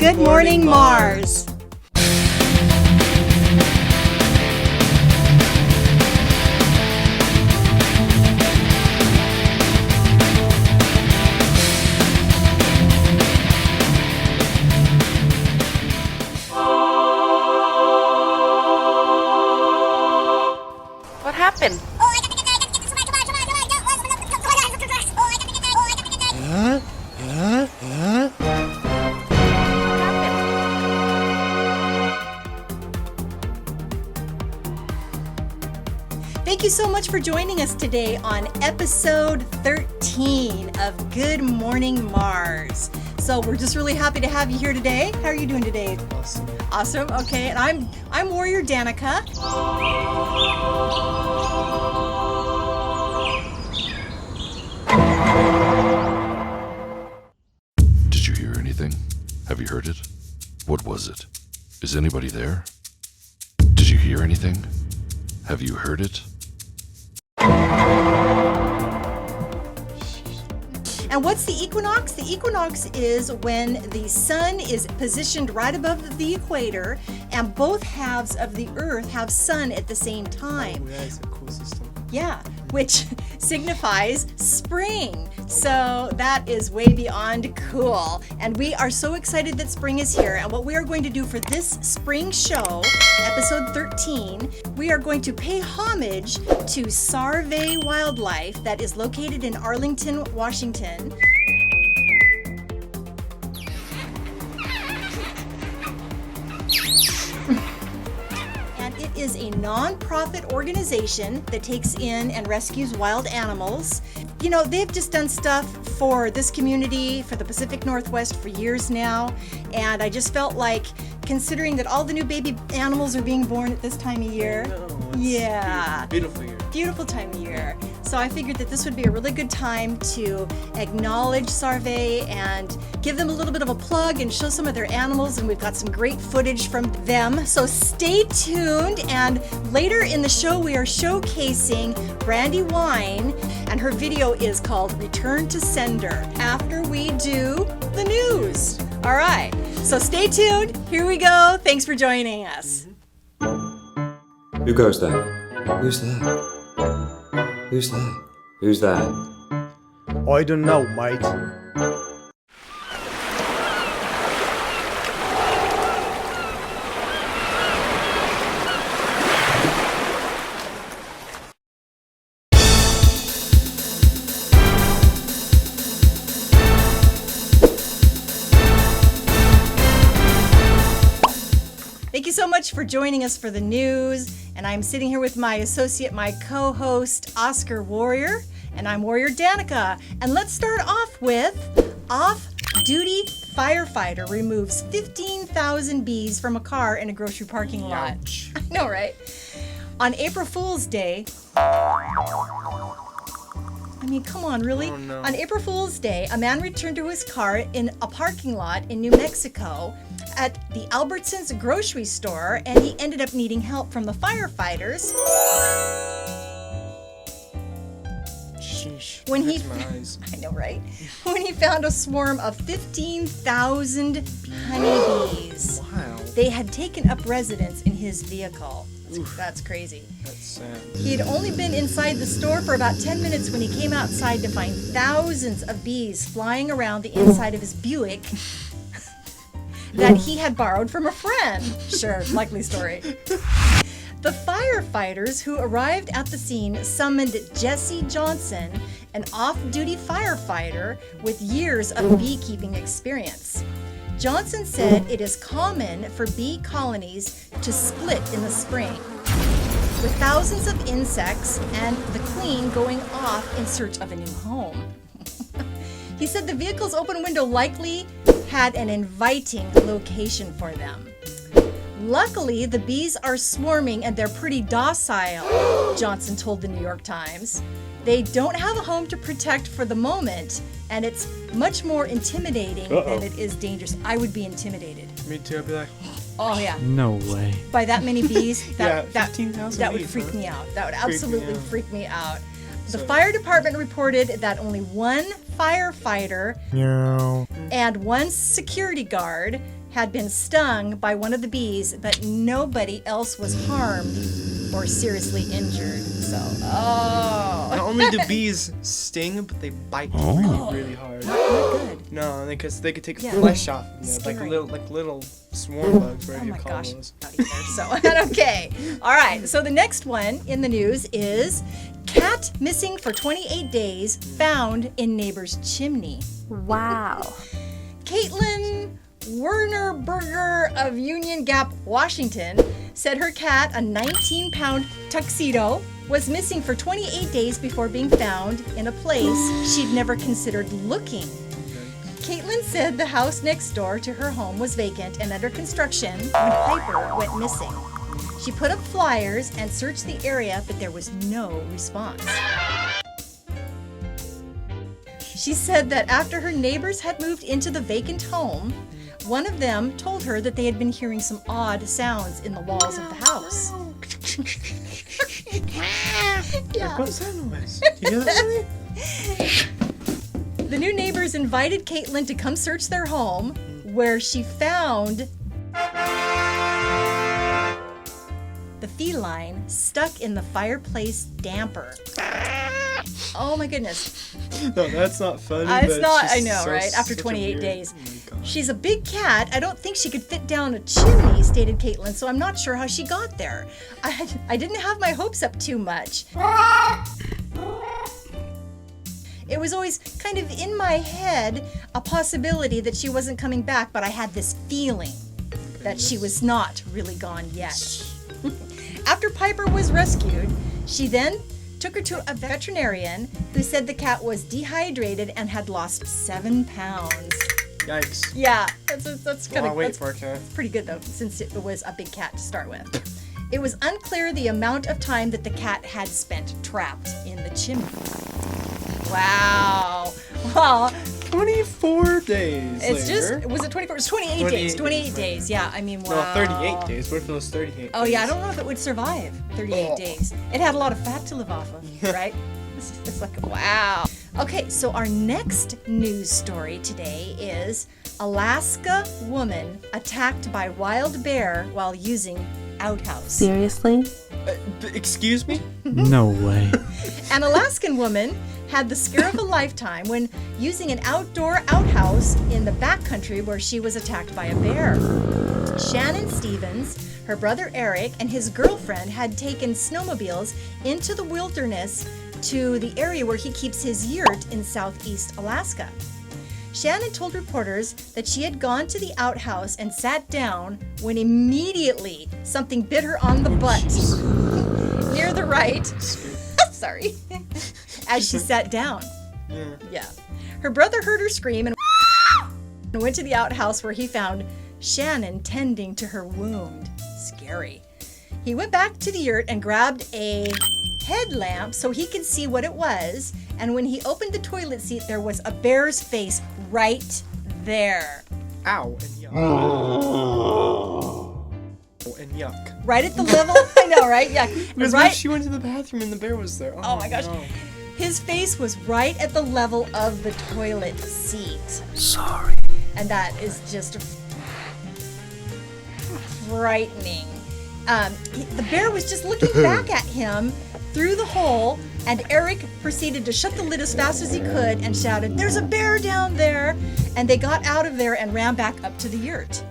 Good Morning Mars. What happened? Thank you so much for joining us today on episode 13 of Good Morning Mars. So we're just really happy to have you here today. How are you doing today? Awesome. Awesome. Okay, and I'm Warrior DANIKA. Did you hear anything? Have you heard it? What was it? Is anybody there? Did you hear anything? Have you heard it? And what's the equinox? The equinox is when the sun is positioned right above the equator and both halves of the earth have sun at the same time. Oh, yeah, it's a cool system. Yeah, which signifies spring. So that is way beyond cool. And we are so excited that spring is here. And what we are going to do for this spring show, episode 13, we are going to pay homage to Sarvey Wildlife that is located in Arlington, Washington. It is a non-profit organization that takes in and rescues wild animals. You know, they've just done stuff for this community, for the Pacific Northwest for years now. And I just felt like, considering that all the new baby animals are being born at this time of year. Yeah. Beautiful year. Beautiful time of year. So I figured that this would be a really good time to acknowledge Sarvey and give them a little bit of a plug and show some of their animals, and we've got some great footage from them. So stay tuned, and later in the show we are showcasing BrandiWyne, and her video is called Return to Sender, after we do the news. All right, so stay tuned. Here we go. Thanks for joining us. Who goes there? Who's there? Who's there? Who's there? I don't know, mate. Thank you so much for joining us for the news. And I'm sitting here with my associate, my co-host, Oscar Warrior, and I'm Warrior DANIKA. And let's start off with off-duty firefighter removes 15,000 bees from a car in a grocery parking lot. Ouch. I know, right? On April Fool's Day, I mean, come on, really? Oh, no. On April Fool's Day, a man returned to his car in a parking lot in New Mexico at the Albertsons grocery store, and he ended up needing help from the firefighters. Sheesh. When he, Hurts my eyes. I know, right? When he found a swarm of 15,000 honeybees. Wow. They had taken up residence in his vehicle. That's crazy. That's sad. He had only been inside the store for about 10 minutes when he came outside to find thousands of bees flying around the inside of his Buick that he had borrowed from a friend. Sure, likely story. The firefighters who arrived at the scene summoned Jesse Johnson, an off-duty firefighter with years of beekeeping experience. Johnson said it is common for bee colonies to split in the spring, with thousands of insects and the queen going off in search of a new home. He said the vehicle's open window likely had an inviting location for them. Luckily, the bees are swarming and they're pretty docile, Johnson told the New York Times. They don't have a home to protect for the moment, and it's much more intimidating than it is dangerous. I would be intimidated. Me too. I'd be like, Oh yeah. No way. By that many bees, Yeah, that 15,000 would bees, freak huh? me out. That would Freak me absolutely out. freak me out. The So- fire department reported that only one firefighter No. and one security guard had been stung by one of the bees, but nobody else was harmed or seriously injured. So, Not only do bees sting, but they bite really hard. not good. No, because they could take Yeah. flesh off of you, Scary. like little swarm bugs, whatever Oh you my call gosh. those. Out of here. So, okay. All right. So the next one in the news is cat missing for 28 days, found in neighbor's chimney. Wow. Caitlin Wernerberger of Union Gap, Washington, said her cat, a 19-pound tuxedo, was missing for 28 days before being found in a place she'd never considered looking. Caitlin said the house next door to her home was vacant and under construction when Piper went missing. She put up flyers and searched the area, but there was no response. She said that after her neighbors had moved into the vacant home, one of them told her that they had been hearing some odd sounds in the walls of the house. Yeah. What's that noise? Do you hear that? The new neighbors invited Caitlin to come search their home, where she found the feline stuck in the fireplace damper. Oh my goodness. No, that's not funny. It's but not, just I know, so- right? After such a 28 weird- days. Oh my gosh. She's a big cat. I don't think she could fit down a chimney, stated Caitlin, so I'm not sure how she got there. I didn't have my hopes up too much. It was always kind of in my head a possibility that she wasn't coming back, but I had this feeling that she was not really gone yet. After Piper was rescued, she then took her to a veterinarian who said the cat was dehydrated and had lost 7 pounds. Yikes. Yeah, that's kind Well, of wait that's for it, cat. pretty good though, since it was a big cat to start with. It was unclear the amount of time that the cat had spent trapped in the chimney. Wow. Well, 24 days it's later. just, was it 24? It was 28 days. 28 days, yeah. I mean, wow. No, 38 days. What if it was 38 Oh, yeah, I days? don't know if it would survive 38 days. It had a lot of fat to live off of, right? It's like, wow. Okay, so our next news story today is Alaska woman attacked by wild bear while using outhouse. Seriously? Excuse me? No way. An Alaskan woman had the scare of a lifetime when using an outdoor outhouse in the backcountry where she was attacked by a bear. Shannon Stevens, her brother Eric, and his girlfriend had taken snowmobiles into the wilderness to the area where he keeps his yurt in southeast Alaska. Shannon told reporters that she had gone to the outhouse and sat down when immediately something bit her on the butt near the right. Sorry. As she sat down. Yeah. Her brother heard her scream and went to the outhouse where he found Shannon tending to her wound. Scary. He went back to the yurt and grabbed a headlamp so he could see what it was, and when he opened the toilet seat, there was a bear's face right there. Ow and yuck. Oh, and yuck. Right at the level, I know, right? Yeah. Because when Right. she went to the bathroom and the bear was there. Oh my gosh. No. His face was right at the level of the toilet seat. Sorry. And that is just frightening. The bear was just looking back at him through the hole, and Eric proceeded to shut the lid as fast as he could and shouted, "There's a bear down there!" And they got out of there and ran back up to the yurt.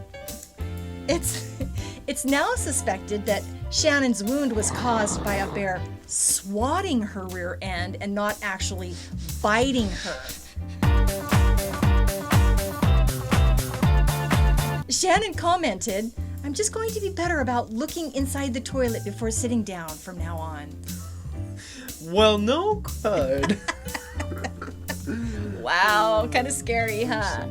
It's now suspected that Shannon's wound was caused by a bear swatting her rear end and not actually biting her. Shannon commented, "I'm just going to be better about looking inside the toilet before sitting down from now on." Well, no good. Wow, kind of scary, huh?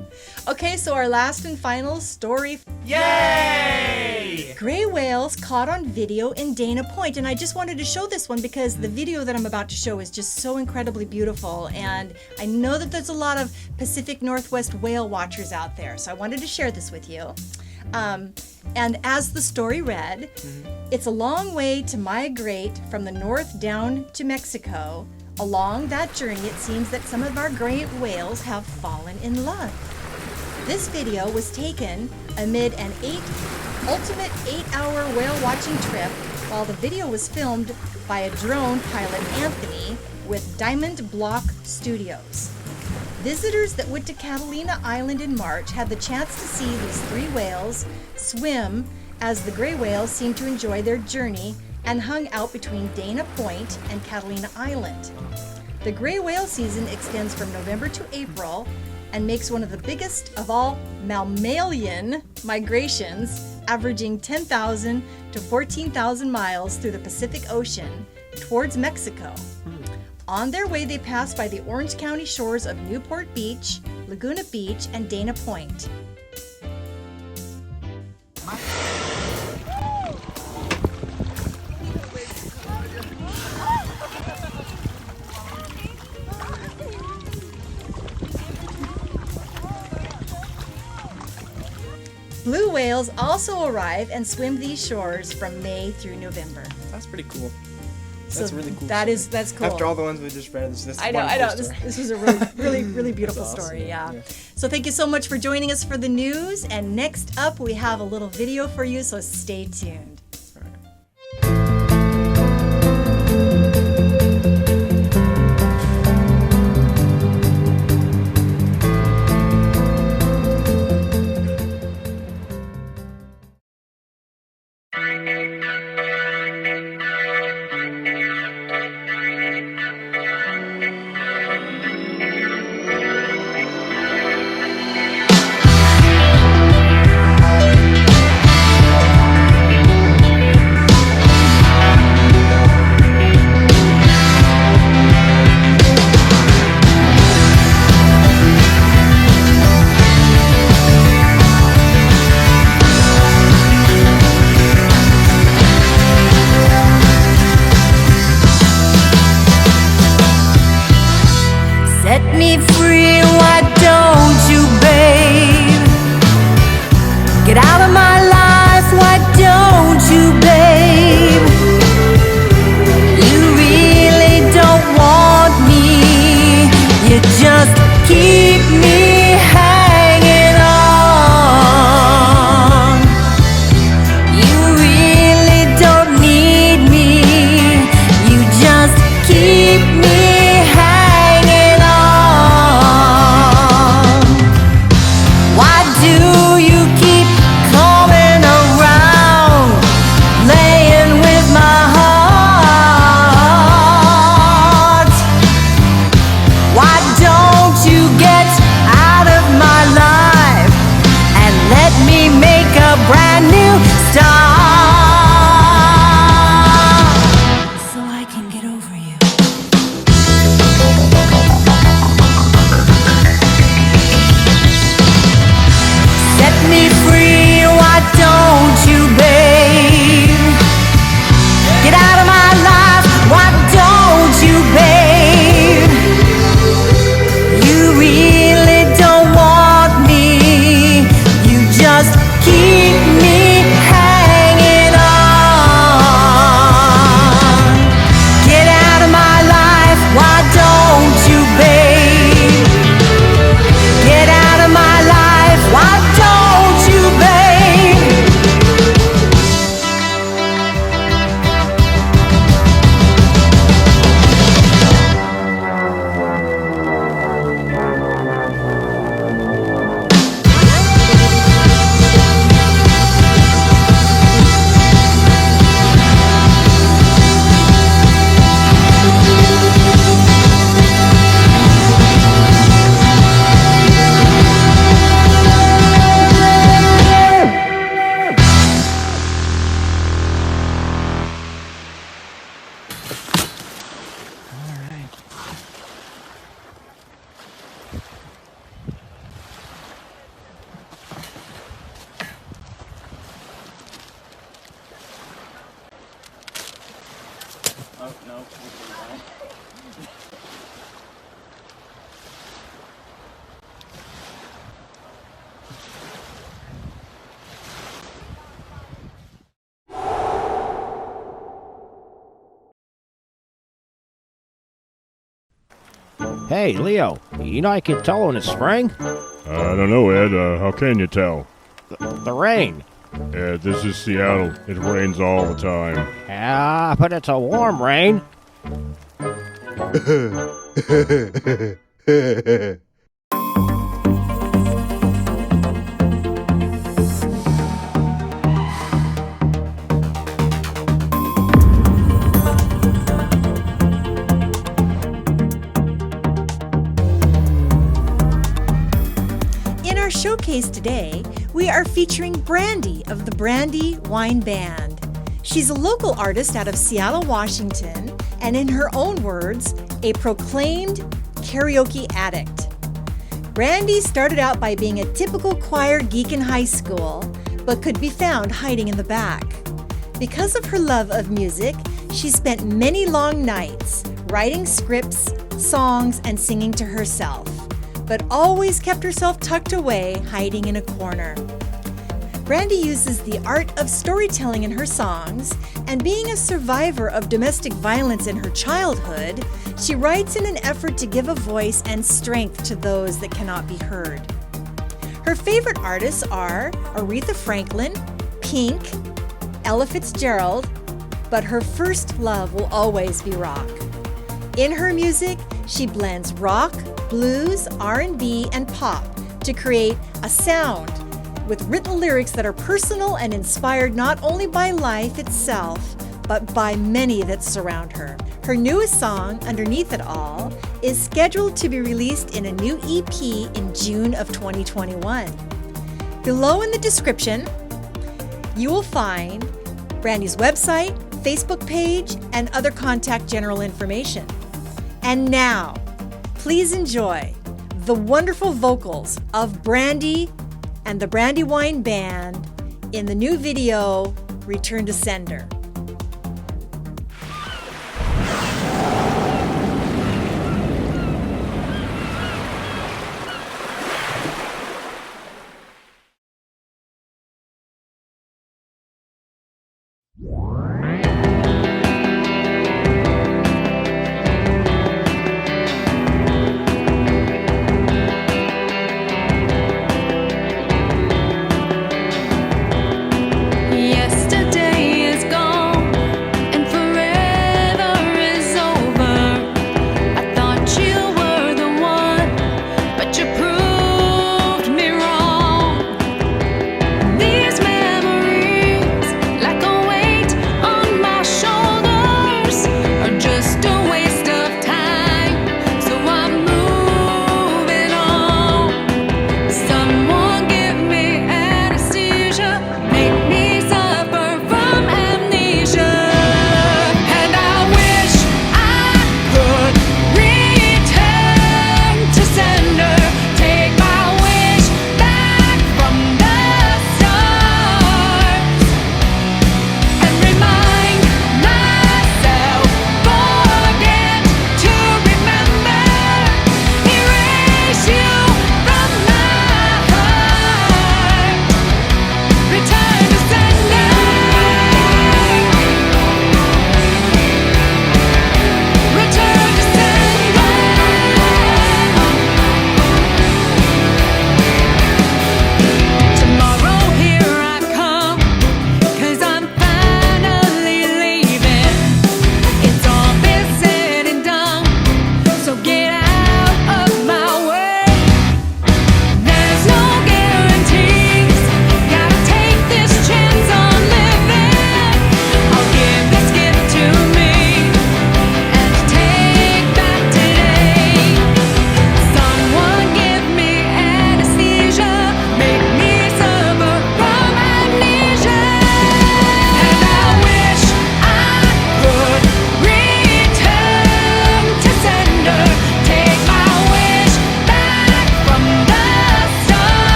Okay, so our last and final story. Yay! Gray whales caught on video in Dana Point, and I just wanted to show this one because the video that I'm about to show is just so incredibly beautiful, and I know that there's a lot of Pacific Northwest whale watchers out there, so I wanted to share this with you. And as the story read, it's a long way to migrate from the north down to Mexico. Along that journey, it seems that some of our gray whales have fallen in love. This video was taken amid an ultimate 8-hour whale watching trip while the video was filmed by a drone pilot, Anthony, with Diamond Block Studios. Visitors that went to Catalina Island in March had the chance to see these 3 whales swim as the gray whales seemed to enjoy their journey and hung out between Dana Point and Catalina Island. The gray whale season extends from November to April and makes one of the biggest of all mammalian migrations, averaging 10,000 to 14,000 miles through the Pacific Ocean towards Mexico. On their way, they pass by the Orange County shores of Newport Beach, Laguna Beach, and Dana Point. Blue whales also arrive and swim these shores from May through November. That's pretty cool. So That's really cool. That's cool. After all the ones we just read, this I know. This was a really beautiful That's awesome. story. Yeah. Yeah. So thank you so much for joining us for the news. And next up, we have a little video for you. So stay tuned. Set me free, why don't you, babe? Get out of my life, why don't you, babe? You really don't want me, you just keep me hanging on. You really don't need me, you just keep me hanging on. Why do you keep coming around, laying with my heart? Why don't you get out of my life and let me make a brand new start so I can get over you? Set me free, why don't you, babe? Get out of my life, why don't you, babe? You really don't want me, you just keep me hanging on. Get out of my life, why don't you, babe? Get out of my life, why don't you, babe? Oh, no. Hey, Leo, you know I can tell when it's spring? I don't know, Ed. How can you tell? The rain. Yeah, this is Seattle. It rains all the time. Yeah, but it's a warm rain. In our showcase today, we are featuring Brandi of the BrandiWyne Band. She's a local artist out of Seattle, Washington, and in her own words, a proclaimed karaoke addict. Brandi started out by being a typical choir geek in high school, but could be found hiding in the back. Because of her love of music, she spent many long nights writing scripts, songs, and singing to herself, but always kept herself tucked away, hiding in a corner. Brandi uses the art of storytelling in her songs, and being a survivor of domestic violence in her childhood, she writes in an effort to give a voice and strength to those that cannot be heard. Her favorite artists are Aretha Franklin, Pink, Ella Fitzgerald, but her first love will always be rock. In her music, she blends rock, blues, R&B, and pop to create a sound with written lyrics that are personal and inspired not only by life itself, but by many that surround her. Her newest song, Underneath It All, is scheduled to be released in a new EP in June of 2021. Below in the description, you will find Brandi's website, Facebook page, and other contact general information. And now, please enjoy the wonderful vocals of Brandi and the BrandiWyne Band in the new video, Return to Sender. Yesterday is gone.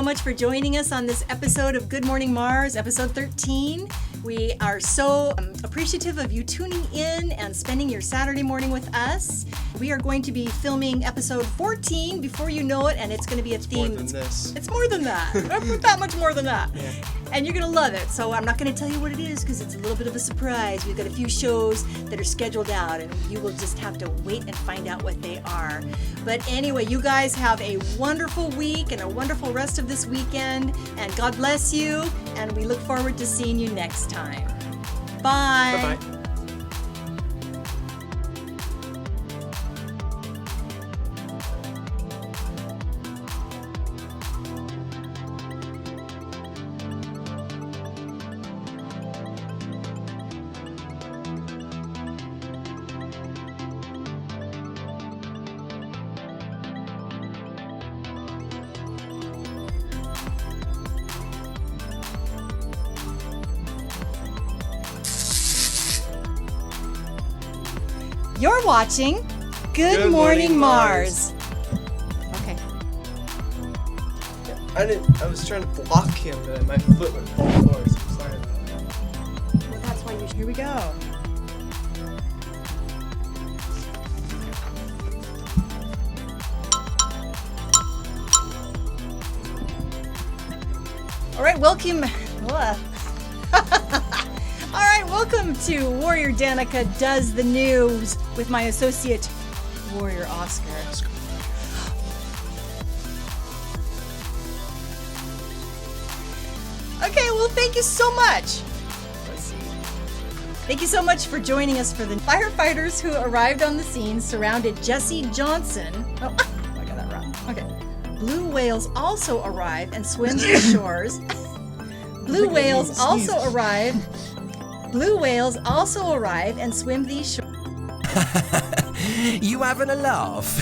much for joining us on this episode of Good Morning Mars, episode 13. We are so appreciative of you tuning in and spending your Saturday morning with us. We are going to be filming episode 14 before you know it, and it's going to be a theme. More than this. It's more than that. That much more than that. Yeah. And you're going to love it. So I'm not going to tell you what it is because it's a little bit of a surprise. We've got a few shows that are scheduled out, and you will just have to wait and find out what they are. But anyway, you guys have a wonderful week and a wonderful rest of this weekend. And God bless you. And we look forward to seeing you next time. Bye. Bye-bye. You're watching Good Morning Mars. Okay. I was trying to block him, but my foot went full force. I'm sorry about that. Well, that's why here we go. All right, welcome. All right, welcome to Warrior Danica Does the News with my associate, Warrior Oscar. Okay, well, thank you so much. Let's see. Thank you so much for joining us for the firefighters who arrived on the scene surrounded Jesse Johnson. Oh, I got that wrong. Okay. Blue whales also arrive and swim the shores. Blue whales also arrive and swim these shores. You having a laugh?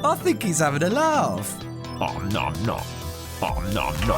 I think he's having a laugh. Oh, no, no. Oh, no, no.